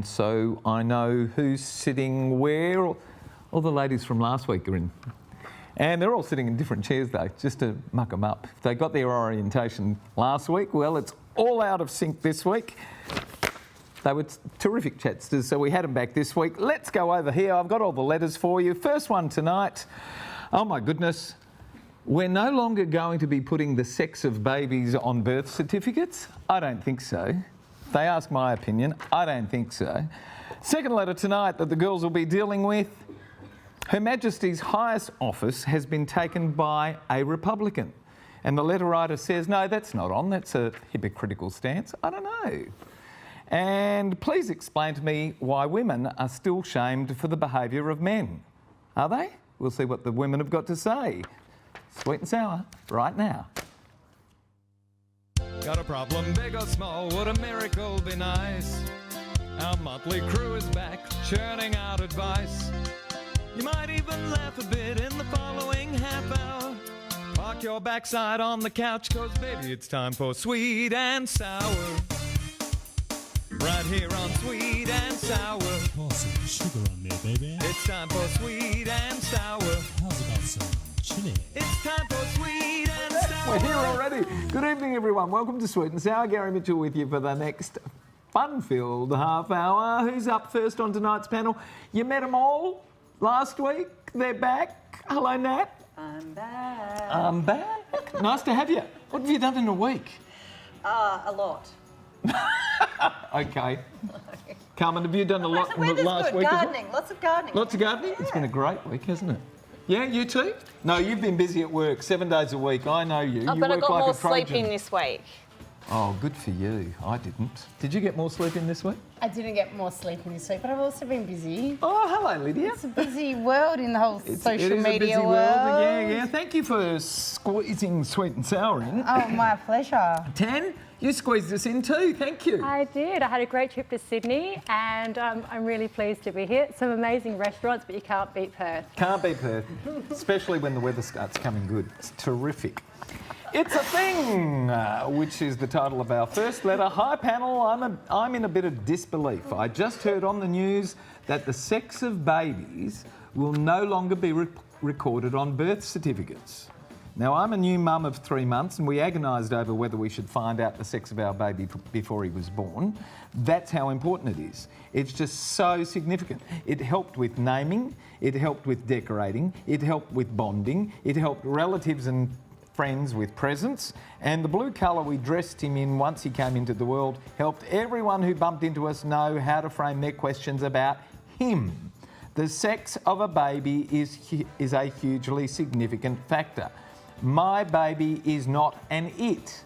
and so I know who's sitting where. All the ladies from last week are in. And they're all sitting in different chairs though, just to muck them up. If they got their orientation last week, well, it's all out of sync this week. They were terrific chatsters, so we had them back this week. Let's go over here. I've got all the letters for you. First one tonight. Oh my goodness. We're no longer going to be putting the sex of babies on birth certificates? I don't think so. If they ask my opinion, I don't think so. Second letter tonight that the girls will be dealing with. Her Majesty's highest office has been taken by a Republican. And the letter writer says, no, that's not on. That's a hypocritical stance. I don't know. And please explain to me why women are still shamed for the behaviour of men. Are they? We'll see what the women have got to say. Sweet and sour, right now. Got a problem, big or small, would a miracle be nice? Our motley crew is back, churning out advice. You might even laugh a bit in the following half hour. Park your backside on the couch, cause baby it's time for Sweet and Sour. Right here on Sweet and Sour. Pour some sugar on there, baby. It's time for Sweet and Sour. How's about some chili? It's time for Sweet and Sour. We're here already. Good evening, everyone. Welcome to Sweet and Sour. Gary Mitchell with you for the next fun-filled half hour. Who's up first on tonight's panel? You met them all last week. They're back. Hello, Nat. I'm back. I'm back. Nice to have you. What have you done in a week? A lot. Okay. Carmen, have you done a lot The in the weather's last good. week? Gardening. Lots of gardening. Lots of gardening? Yeah. It's been a great week, hasn't it? Yeah, you too? No, you've been busy at work 7 days a week. I know you. Oh, You but I work got like more a Trojan. sleep in this week. Oh, good for you. I didn't. Did you get more sleep in this week? I didn't get more sleep in this week, but I've also been busy. Oh, hello, Lydia. It's a busy world in the whole social It is media a busy world. Yeah. Thank you for squeezing Sweet and Sour in. Oh, my pleasure. Tan, you squeezed us in too. Thank you. I did. I had a great trip to Sydney and I'm really pleased to be here. Some amazing restaurants, but you can't beat Perth. Can't be Perth, especially when the weather starts coming good. It's terrific. It's a Thing, which is the title of our first letter. Hi, panel. I'm in a bit of disbelief. I just heard on the news that the sex of babies will no longer be recorded on birth certificates. Now, I'm a new mum of 3 months and we agonised over whether we should find out the sex of our baby before he was born. That's how important it is. It's just so significant. It helped with naming, it helped with decorating, it helped with bonding, it helped relatives and friends with presents, and the blue colour we dressed him in once he came into the world helped everyone who bumped into us know how to frame their questions about him. The sex of a baby is a hugely significant factor. My baby is not an it.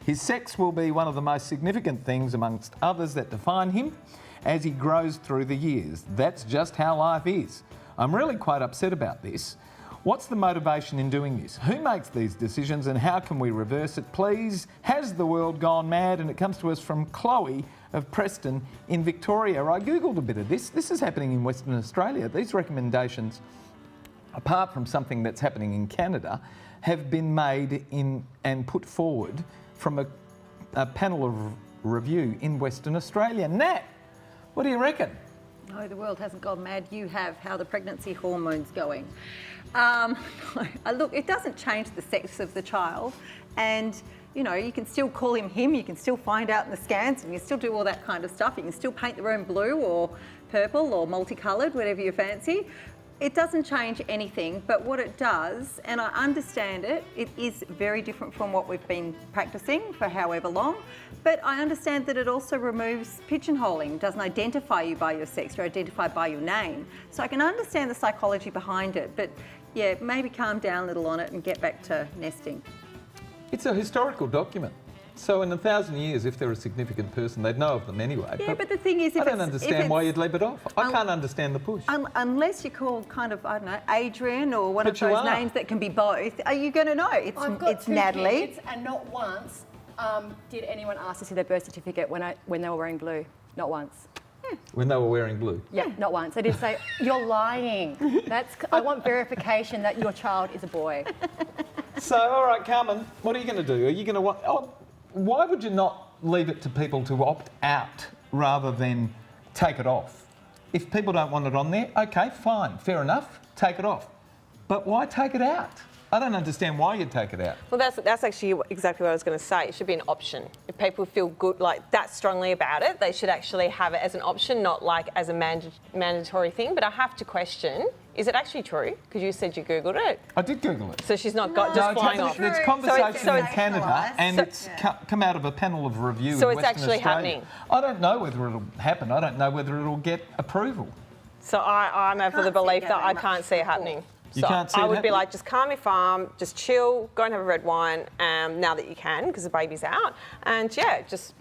His sex will be one of the most significant things amongst others that define him as he grows through the years. That's just how life is. I'm really quite upset about this. What's the motivation in doing this? Who makes these decisions and how can we reverse it, please? Has the world gone mad? And it comes to us from Chloe of Preston in Victoria. I googled a bit of this. This is happening in Western Australia. These recommendations, apart from something that's happening in Canada, have been made in and put forward from a panel of review in Western Australia. Nat, what do you reckon? No, the world hasn't gone mad. You have. How are the pregnancy hormones going? Look, it doesn't change the sex of the child, and you know, you can still call him him, you can still find out in the scans, and you can still do all that kind of stuff. You can still paint the room blue or purple or multicoloured, whatever you fancy. It doesn't change anything, but what it does, and I understand it, it is very different from what we've been practicing for however long, but I understand that it also removes pigeonholing, doesn't identify you by your sex or identify by your name. So I can understand the psychology behind it, but yeah, maybe calm down a little on it and get back to nesting. It's a historical document. So in 1,000 years, if they're a significant person, they'd know of them anyway. Yeah, but the thing is, I don't understand why you'd leave it off. I can't understand the push. Unless you're called kind of, I don't know, Adrian or one But of you those are. names that can be both, are you going to know? It's two Natalie. kids, and not once did anyone ask to see their birth certificate when they were wearing blue. Not once. When they were wearing blue. Yeah, not once. They did say, you're lying. I want verification that your child is a boy. So, all right, Carmen, what are you going to do? Are you going to why would you not leave it to people to opt out rather than take it off. If people don't want it on there, okay, fine, fair enough, take it off. But why take it out? I don't understand why you'd take it out. Well, that's actually exactly what I was going to say. It should be an option. If people feel good, like that strongly about it, they should actually have it as an option, not like as a mandatory thing. But I have to question, is it actually true? Because you said you Googled it. I did Google it. So she's not got just flying off. It's conversation So in it's Canada, and it's come out of a panel of review So in it's Western actually Australia. happening? I don't know whether it'll happen. I don't know whether it'll get approval. So I'm of the Can't belief see that I going can't much see it before. happening. You So can't see I it would be happening? like, just calm your farm, just chill, go and have a red wine now that you can, because the baby's out. And yeah, just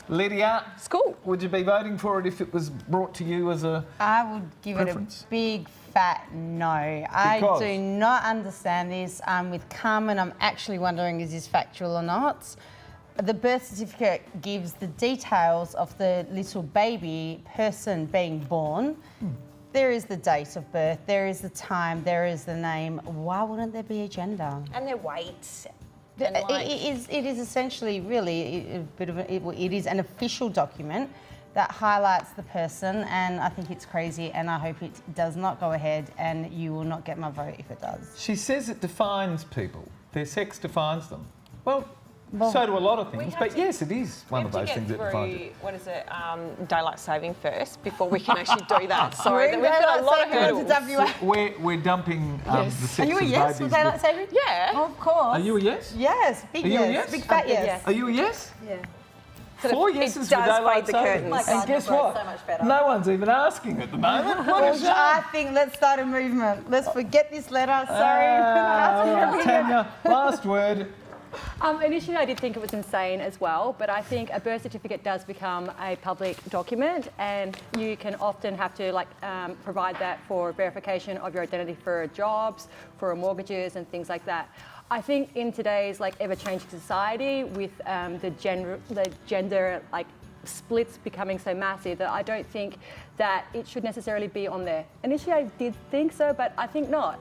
Lydia, school. would you be voting for it if it was brought to you as a... I would give Preference. it a big fat no. I Because? do not understand this. With Carmen, I'm actually wondering, is this factual or not? The birth certificate gives the details of the little baby person being born. There is the date of birth, there is the time, there is the name. Why wouldn't there be a gender? And their weight. It is essentially really a bit of it is an official document that highlights the person, and I think it's crazy, and I hope it does not go ahead, and you will not get my vote if it does. She says it defines people. Their sex defines them. Well, so do a lot of things, but yes, it is one of those things that defines it. What is it? Daylight saving first before we can actually do that. Sorry, we've got a lot of hurdles. We're dumping the sex Are you a of yes babies. for daylight saving? Yeah. Of course. Are you a yes? Yes, big Are you a yes. yes? Big fat yes. yes. Are you a yes? Yeah. 4 it yeses for does daylight fade the saving. curtains. My And God, guess my what? God's so much better. No one's even asking at the moment. What a Well, shame. I think let's start a movement. Let's forget this letter. Sorry. All right, Tanya, last word. Initially, I did think it was insane as well, but I think a birth certificate does become a public document, and you can often have to provide that for verification of your identity for jobs, for mortgages, and things like that. I think in today's ever-changing society, with the gender splits becoming so massive, that I don't think that it should necessarily be on there. Initially, I did think so, but I think not.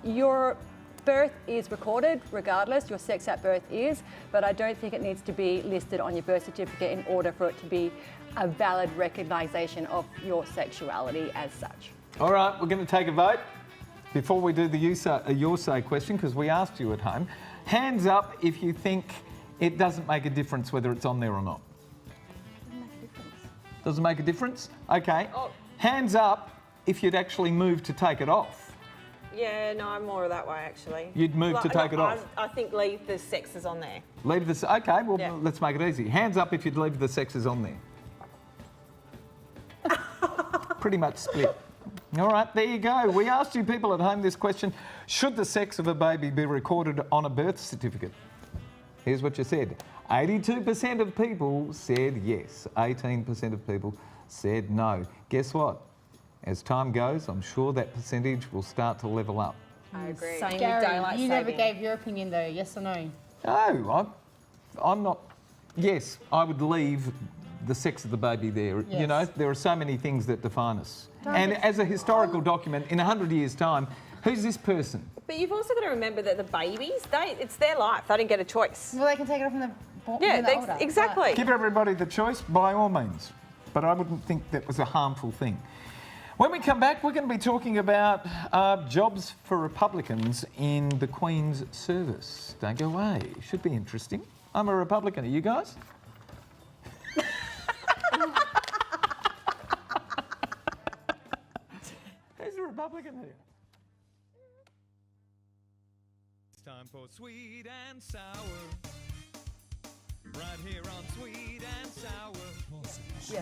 Your birth is recorded regardless, your sex at birth is, but I don't think it needs to be listed on your birth certificate in order for it to be a valid recognition of your sexuality as such. All right, we're going to take a vote. Before we do the your say question, because we asked you at home, hands up if you think it doesn't make a difference whether it's on there or not. Doesn't make a difference? Okay. Oh. Hands up if you'd actually move to take it off. Yeah, no, I'm more of that way actually. You'd move to take it off? I think leave the sexes on there. Leave this. Okay, well, Yeah. let's make it easy. Hands up if you'd leave the sexes on there. Pretty much split. All right, there you go. We asked you people at home this question: should the sex of a baby be recorded on a birth certificate? Here's what you said. 82% of people said yes. 18% of people said no. Guess what? As time goes, I'm sure that percentage will start to level up. I agree. Same with Gary, daylight you never saving. gave your opinion though, yes or no? No, I'm not. Yes, I would leave the sex of the baby there. You Yes. know, there are so many things that define us. And as a historical document, in 100 years' time, who's this person? But you've also got to remember that the babies, it's their life. They didn't get a choice. Well, they can take it off in the Yeah, when they're older. exactly. Give everybody the choice, by all means. But I wouldn't think that was a harmful thing. When we come back, we're going to be talking about jobs for Republicans in the Queen's service. Don't go away. Should be interesting. I'm a Republican. Are you guys? Who's a Republican here? It's time for Sweet and Sour. Right here on Sweet and Sour.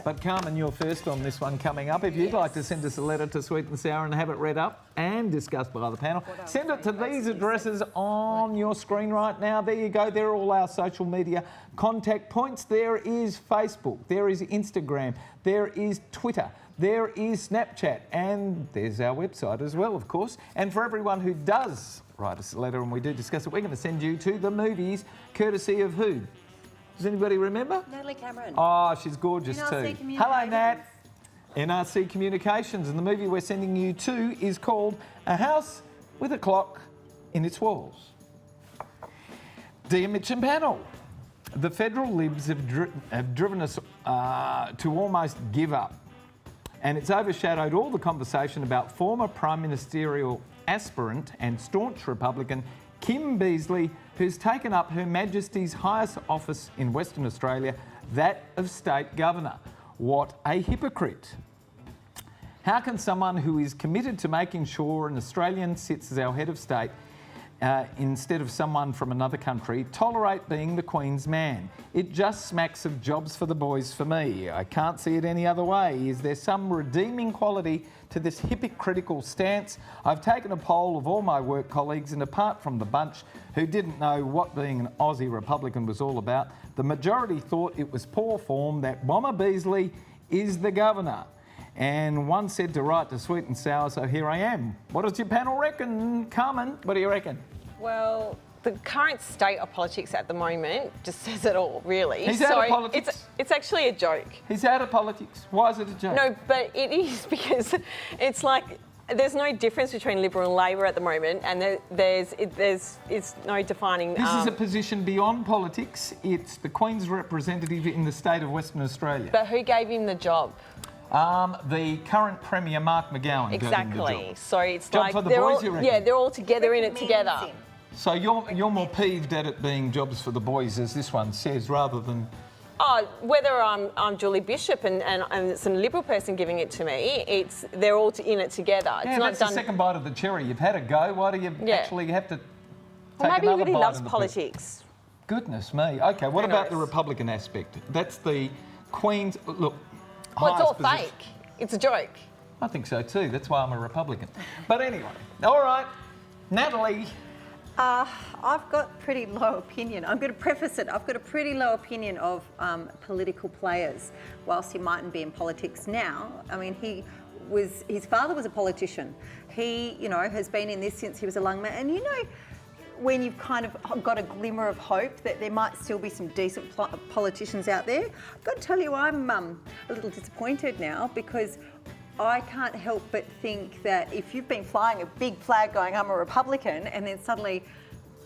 But Carmen, you're first on this one coming up. If you'd like to send us a letter to Sweet and Sour and have it read up and discussed by the panel, send it to these addresses on your screen right now. There you go. There are all our social media contact points. There is Facebook. There is Instagram. There is Twitter. There is Snapchat. And there's our website as well, of course. And for everyone who does write us a letter and we do discuss it, we're going to send you to the movies, courtesy of who? Does anybody remember? Natalie Cameron. Oh, she's gorgeous NRC too. Hello, Nat. Communications. NRC Communications, and the movie we're sending you to is called A House with a Clock in Its Walls. Dear Mitch and panel, the federal libs have driven us to almost give up and it's overshadowed all the conversation about former Prime Ministerial aspirant and staunch Republican Kim Beazley, who's taken up Her Majesty's highest office in Western Australia, that of State Governor. What a hypocrite. How can someone who is committed to making sure an Australian sits as our head of state instead of someone from another country tolerate being the Queen's man? It just smacks of jobs for the boys for me. I can't see it any other way. Is there some redeeming quality to this hypocritical stance? I've taken a poll of all my work colleagues, and apart from the bunch who didn't know what being an Aussie Republican was all about, the majority thought it was poor form that Bomber Beazley is the governor. And one said to right to sweet and sour, so here I am. What does your panel reckon? Carmen, what do you reckon? Well, the current state of politics at the moment just says it all, really. He's out of politics. It's actually a joke. He's out of politics. Why is it a joke? No, but it is because it's like there's no difference between Liberal and Labor at the moment, and it's no defining. This is a position beyond politics. It's the Queen's representative in the state of Western Australia. But who gave him the job? The current Premier, Mark McGowan. Exactly. So it's Job like for the they're boys, all, you reckon? yeah, they're all together in it together. So you're more peeved at it being jobs for the boys, as this one says, rather than... Oh, whether I'm Julie Bishop and some Liberal person giving it to me, they're all in it together. Yeah, it's not that's done. the second bite of the cherry. You've had a go. Why do you actually have to take Well, maybe he another really bite loves in the politics. Goodness me. Okay, what Who about the knows? Republican aspect? That's the Queen's... Look, Well, it's all highest position. fake. It's a joke. I think so too. That's why I'm a Republican. But anyway, all right. Natalie. I've got pretty low opinion. I'm going to preface it. I've got a pretty low opinion of political players, whilst he mightn't be in politics now. I mean, his father was a politician. He, has been in this since he was a young man. And when you've kind of got a glimmer of hope that there might still be some decent politicians out there, I've got to tell you, I'm a little disappointed now, because I can't help but think that if you've been flying a big flag going, I'm a Republican, and then suddenly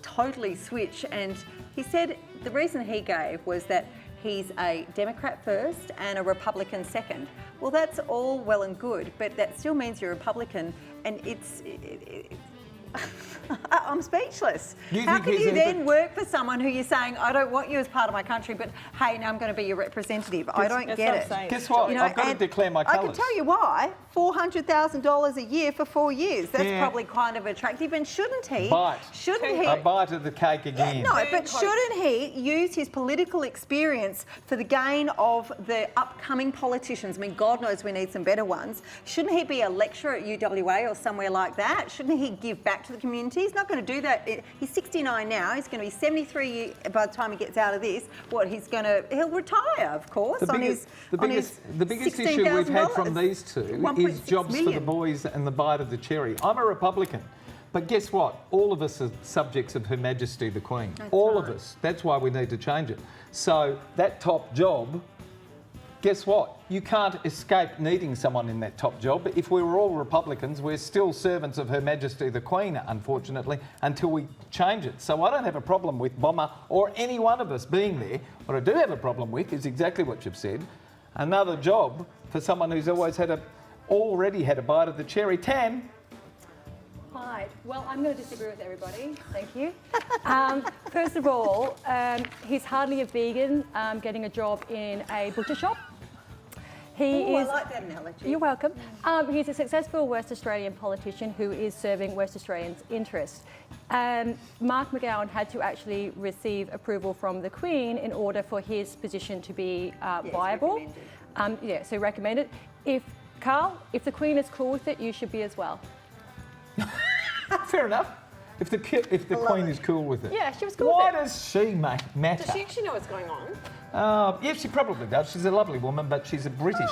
totally switch, and he said the reason he gave was that he's a Democrat first and a Republican second. Well, that's all well and good, but that still means you're a Republican, and I'm speechless. How can you then work for someone who you're saying, I don't want you as part of my country, but hey, now I'm going to be your representative? I don't get it. Guess what? I've got to declare my colours. I can tell you why. $400,000 a year for 4 years. That's probably kind of attractive. And shouldn't he? A bite of the cake again. No, but shouldn't he use his political experience for the gain of the upcoming politicians? I mean, God knows we need some better ones. Shouldn't he be a lecturer at UWA or somewhere like that? Shouldn't he give back to the community? He's not going to do that. He's 69 now. He's going to be 73 by the time he gets out of this. He'll retire, of course. The biggest issue we've had from these two is jobs for the boys and the bite of the cherry. I'm a Republican, but guess what? All of us are subjects of Her Majesty the Queen. All of us. That's why we need to change it. So that top job, guess what? You can't escape needing someone in that top job. If we were all Republicans, we're still servants of Her Majesty the Queen, unfortunately, until we change it. So I don't have a problem with Bomber or any one of us being there. What I do have a problem with is exactly what you've said. Another job for someone who's already had a bite of the cherry. Tam. Hi. Well, I'm going to disagree with everybody. Thank you. First of all, he's hardly a vegan getting a job in a butcher shop. I like that analogy. You're welcome. He's a successful West Australian politician who is serving West Australians' interests. Mark McGowan had to actually receive approval from the Queen in order for his position to be viable. So recommended. If the Queen is cool with it, you should be as well. Fair enough. If the Queen is cool with it. Yeah, she was cool Why with it. does she matter? Does she actually know what's going on? Yeah, she probably does. She's a lovely woman, but she's a British.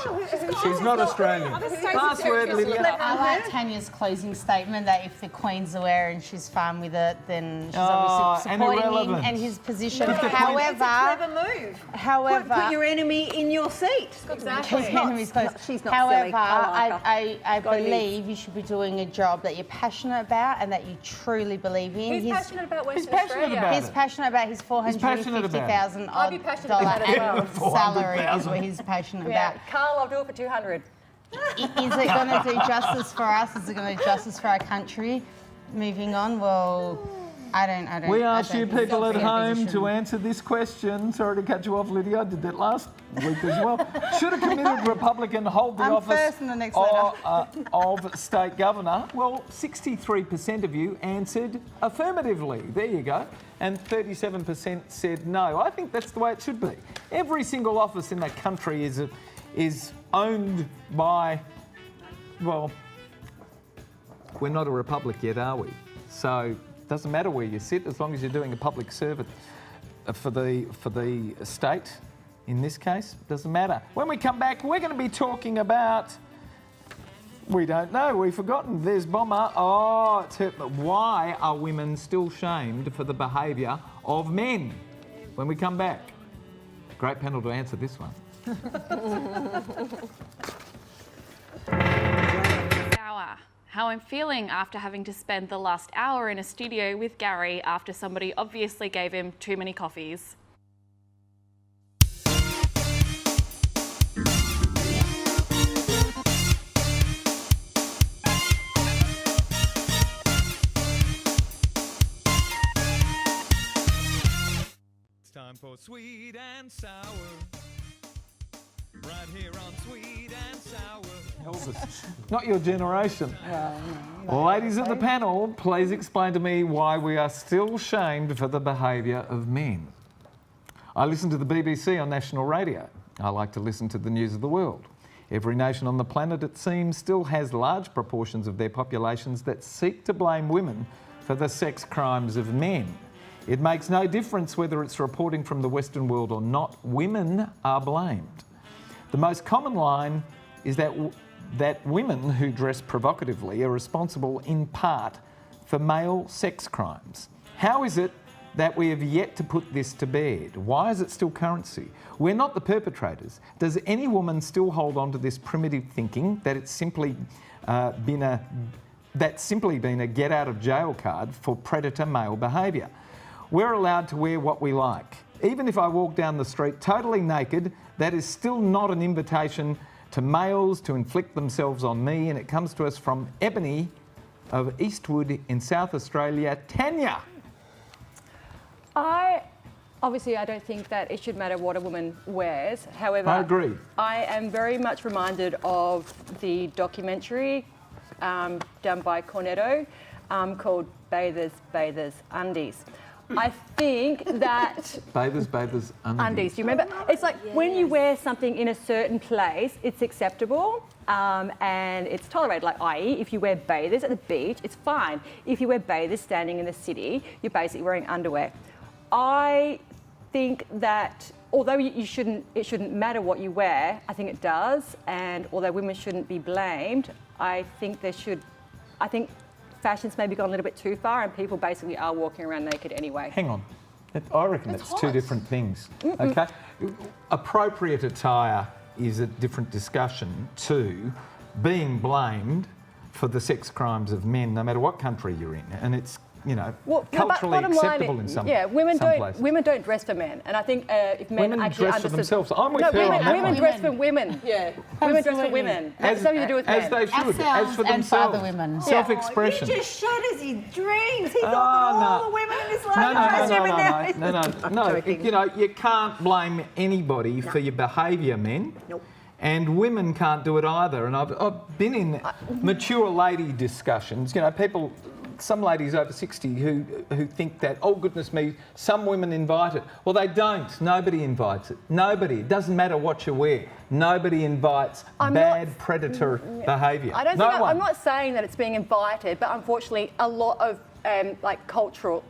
She's not Australian. Last word, Lydia. I like Tanya's closing statement that if the Queen's aware and she's fine with it, then she's obviously supporting him and his position. However, it's a clever move. Put your enemy in your seat. Exactly. She's not However, silly. I believe you should be doing a job that you're passionate about and that you truly believe in. He's passionate about Western passionate Australia. about He's passionate about his I'd be passionate $450,000 about it as well. salary is what he's passionate about. Carl, I'll do it for 200. Is it going to do justice for us? Is it going to do justice for our country? Moving on, well, I don't. We asked you think people at it's a home position. to answer this question. Sorry to cut you off, Lydia. I did that last week as well. Should a committed Republican hold the I'm office first in the next letter. of state governor? Well, 63% of you answered affirmatively. There you go. And 37% said no. I think that's the way it should be. Every single office in the country is owned by, well, we're not a republic yet, are we? So it doesn't matter where you sit as long as you're doing a public service for the state. In this case, doesn't matter. When we come back, we're going to be talking about, we don't know, we've forgotten. There's Bomber. Oh, it's hurt. But why are women still shamed for the behaviour of men? When we come back. Great panel to answer this one. How I'm feeling after having to spend the last hour in a studio with Gary after somebody obviously gave him too many coffees. It's time for Sweet and Sour. Right here on Sweet and Sour. Elvis, not your generation. Ladies of the panel, please explain to me why we are still shamed for the behaviour of men. I listen to the BBC on national radio. I like to listen to the news of the world. Every nation on the planet, it seems, still has large proportions of their populations that seek to blame women for the sex crimes of men. It makes no difference whether it's reporting from the Western world or not. Women are blamed. The most common line is that women who dress provocatively are responsible in part for male sex crimes. How is it that we have yet to put this to bed? Why is it still currency? We're not the perpetrators. Does any woman still hold on to this primitive thinking that it's simply been a get out of jail card for predator male behaviour? We're allowed to wear what we like. Even if I walk down the street totally naked, that is still not an invitation to males to inflict themselves on me, and it comes to us from Ebony of Eastwood in South Australia. Tanya. I don't think that it should matter what a woman wears. However, I agree. I am very much reminded of the documentary done by Cornetto called Bathers, Undies. I think that... Bathers, Undies. Do you remember? It's like when you wear something in a certain place, it's acceptable and it's tolerated. Like, i.e., if you wear bathers at the beach, it's fine. If you wear bathers standing in the city, you're basically wearing underwear. I think that although it shouldn't matter what you wear, I think it does. And although women shouldn't be blamed, I think fashion's maybe gone a little bit too far and people basically are walking around naked anyway. Hang on. I reckon it's two different things. Okay? Appropriate attire is a different discussion to being blamed for the sex crimes of men, no matter what country you're in. And it's, culturally acceptable in some places. Yeah, women don't dress for men. And I think if men women actually dress for themselves. I'm with no, her on that women one. dress for women. Yeah. Women dress for women. That's something to do with men. As they should, as for and themselves. other women. Self-expression. He just shatters his dreams. He thought that all the women in his life No. You can't blame anybody for your behaviour, men. Nope. And women can't do it either. And I've been in mature lady discussions. Some ladies over 60 who think that, oh goodness me, some women invite it. Well, they don't. Nobody invites it. Nobody. It doesn't matter what you wear. Nobody invites bad predator behaviour. I'm not saying that it's being invited, but unfortunately, a lot of cultural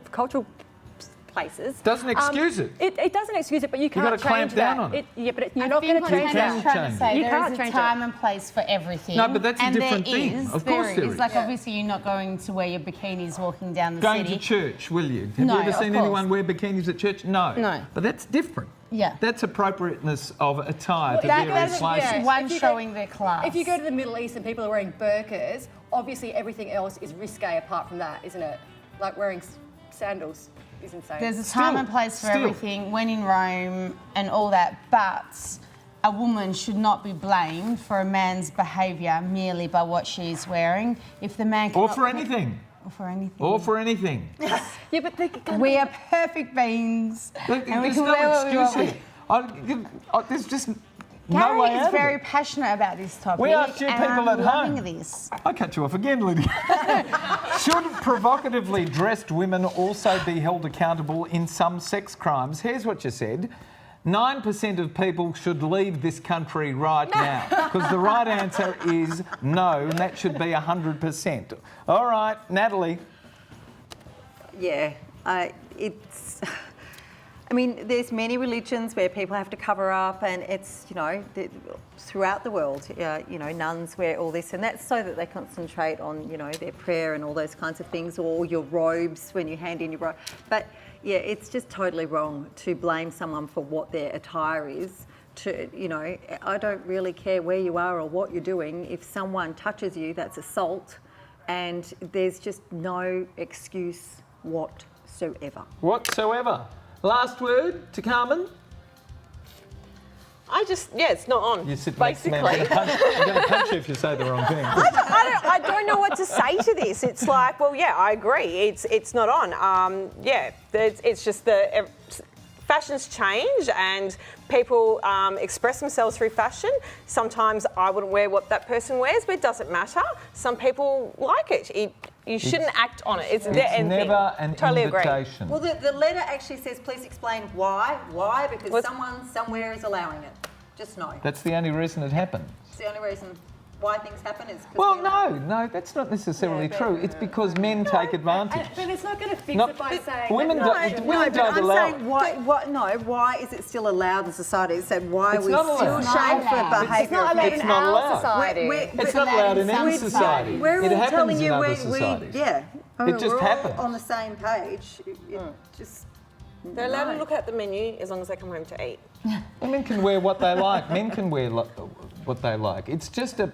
places doesn't excuse it. It doesn't excuse it, but you can't You've got to clamp down on it. But you're not going to change that. Trying to say You there can't is a change time and place for everything. No, but that's a different thing. Of course there is. Like obviously you're not going to wear your bikinis walking down the Going city. to church, will you? Have No, you ever of seen course. anyone wear bikinis at church? No. No. But that's different. Yeah. That's appropriateness of attire to that various doesn't- places. yeah. One If you showing their class. If you go to the Middle East and people are wearing burqas, obviously everything else is risque apart from that, isn't it? Like wearing sandals is insane. There's a time and place for everything, when in Rome and all that, but a woman should not be blamed for a man's behaviour merely by what she's wearing. If the man Or cannot for anything. Or for anything. Or for anything. Yeah, but We are perfect beings. And we There's can wear no what we excuse want. here. There's just no Gary way is out very of it. passionate about this topic. We asked you and people I'm at loving home. this. I cut you off again, Lydia. Should provocatively dressed women also be held accountable in some sex crimes? Here's what you said. 9% of people should leave this country right now. Because the right answer is no, and that should be 100%. All right, Natalie. Yeah, it's. I mean, there's many religions where people have to cover up, and it's, you know, throughout the world, you know, nuns wear all this, and that's so that they concentrate on, you know, their prayer and all those kinds of things, or your robes when you hand in your robe. But yeah, it's just totally wrong to blame someone for what their attire is. To, you know, I don't really care where you are or what you're doing. If someone touches you, that's assault, and there's just no excuse whatsoever. Whatsoever. Last word to Carmen. It's not on. You sit basically. next to me. I'm going to punch you if you say the wrong thing. I don't know what to say to this. It's like, well, yeah, I agree. It's not on. It's just fashions change and people express themselves through fashion. Sometimes I wouldn't wear what that person wears, but it doesn't matter. Some people like it. You shouldn't act on it. It's never an totally invitation. Well, the letter actually says, please explain why. Why? Because someone somewhere is allowing it. Just know. That's the only reason it happened. It's the only reason why things happen is because. Well, no, that's not necessarily true. It's because men take advantage. But it's not going to fix Not- it by saying... women that don't- no, women but don't I'm allow saying it. why is it still allowed in society? So why It's are we not still allowed. shamed for It's behaviour? It's not allowed It's in not our allowed. society. It's not allowed in any Some society. We're It all happens telling in you other societies. It just we're happens. all on the same page. It just. They're allowed to no. look at the menu as long as they come home to eat. Women can wear what they like. Men can wear what they like. It's just a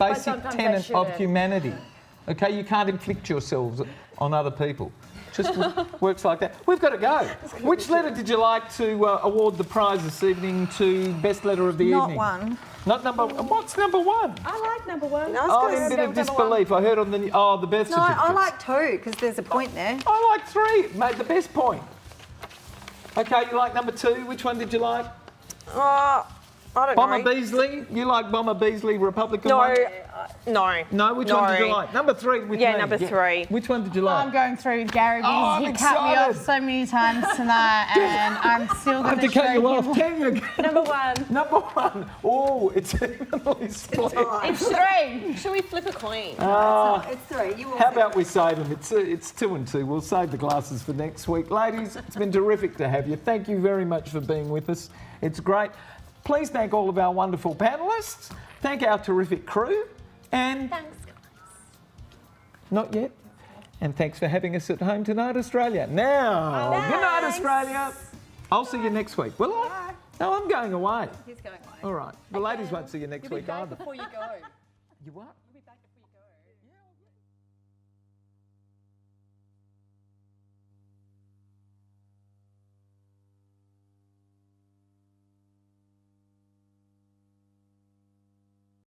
basic sometimes they tenet of shouldn't. humanity. Okay, you can't inflict yourselves on other people. Just works like that. We've got to go. Which letter did you like to award the prize this evening to best letter of the Not evening? one. Not number. What's number one? I like number one. Oh, in a bit of disbelief. I heard on the the birth No, certificate. I like two because there's a point there. I like three. Made the best point. Okay, you like number two. Which one did you like? I don't Bomber know. Beazley. You like Bomber Beazley, Republican No, one? no. No, which one did you like? Number three with Yeah, me. number three. Which one did you I'm like? going through with Gary Oh, because I'm he cut me off excited. so many times tonight, and I'm still I have going to to show cut you him. off. Tanya. Number one. Number one. Oh, it's evenly split. It's three. Should we flip a coin? It's three. You all How said about we save them? It's 2 and 2. We'll save the glasses for next week. Ladies, it's been terrific to have you. Thank you very much for being with us. It's great. Please thank all of our wonderful panellists. Thank our terrific crew. And Thanks, guys. not yet. And thanks for having us at home tonight, Australia. Now, good night, Australia. I'll see you next week. Will I? No, I'm going away. He's going away. All right. The ladies won't see you next You'll be week back either. before you go. You what?